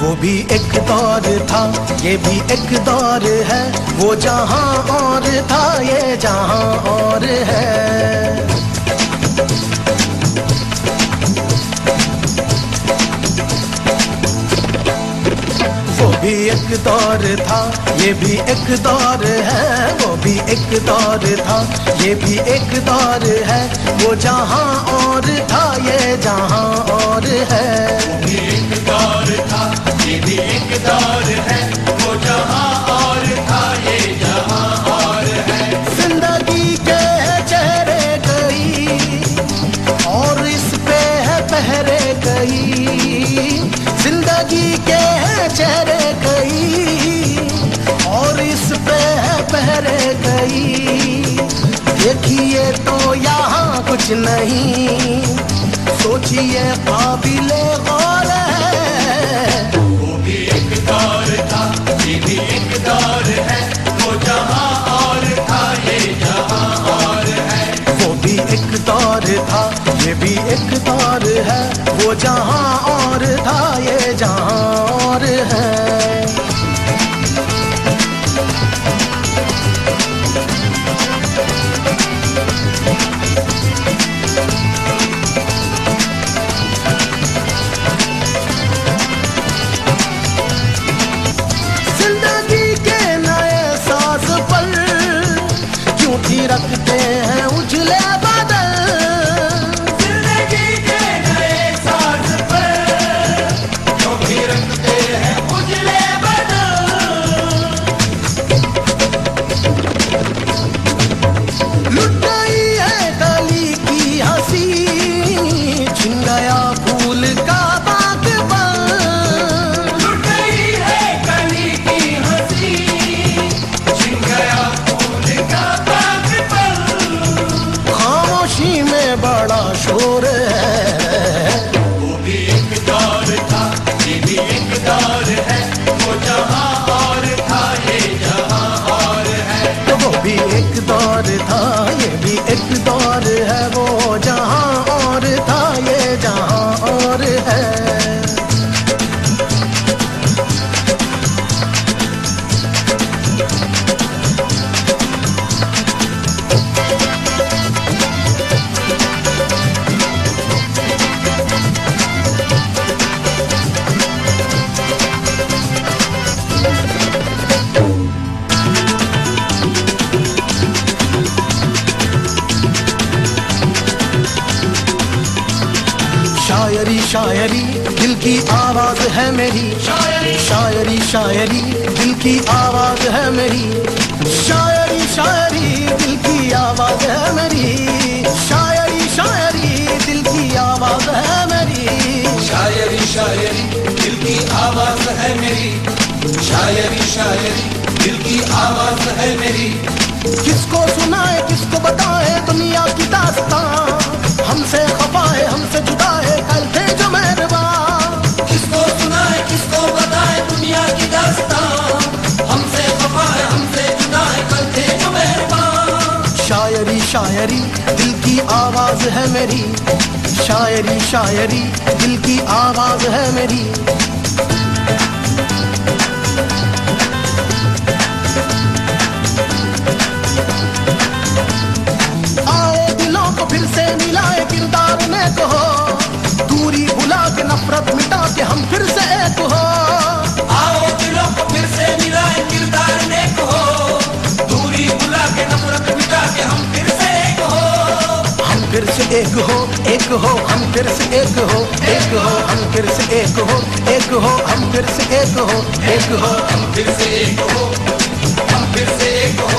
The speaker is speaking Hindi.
वो भी एक दौर था, ये भी एक दौर है, वो जहां और था, ये जहां और है। वो भी एक दौर था, ये भी एक दौर है, वो भी एक दौर था, ये भी एक दौर है, वो जहां और था, ये जहां और है। वो भी एक दौर था, ये भी एक दौर है, वो जहां और था, ये जहां और है। जिंदगी के चेहरे गई और इस पे है पहरे गई, जिंदगी के चेहरे गई और इस पे है पहरे गई। देखिए तो यहाँ कुछ नहीं, सोचिए काबिले गौर है। वो भी एक दौर था, ये भी एक दौर है, वो जहां और था, ये जहां और है। वो भी एक दौर था, ये भी एक दौर है, वो जहां और था, ये जहां और है। रखते हैं उजले बादल, जिंदगी के नए साज पर जो भी रखते हैं उजले बादल। लुट गई है कली की हंसी, छिन गया फूल का बागबान। लुट गई है कली की हंसी, छिन गया फूल का में बड़ा शोर है। वो भी एक दौर था, ये भी एक दौर है, वो जहां और था, ये जहां और है। तो वो भी एक दौर था, ये भी एक दौर है, वो जहां और था, ये जहां और है। शायरी शायरी दिल की आवाज है मेरी, शायरी शायरी दिल की आवाज है मेरी, शायरी शायरी दिल की आवाज है मेरी, शायरी शायरी दिल की आवाज है मेरी, शायरी शायरी दिल की आवाज है मेरी, शायरी शायरी दिल की आवाज है मेरी। किसको सुनाए किसको बताए दुनिया की दास्तां, हमसे खफा है हमसे जुदा है कल थे जो मेहरबान। किसको सुनाए किसको बताए दुनिया की दास्तां, हमसे खफा है हमसे जुदा है कल थे जो मेहरबान। शायरी शायरी दिल की आवाज है मेरी, शायरी शायरी दिल की आवाज है मेरी। फिर से मिलाए किरदार ने कहो, दूरी भुला के नफरत मिटा के हम फिर से एक हो। आओ दिलों को फिर से मिलाए किरदार ने कहो, दूरी भुला के नफरत मिटा के हम फिर से एक हो। हम फिर से एक हो, एक हो, हम फिर से एक हो, एक हो, हम फिर से एक हो, एक हो, हम फिर से एक हो, एक हो, हम फिर से एक हो, हम फिर से एक हो।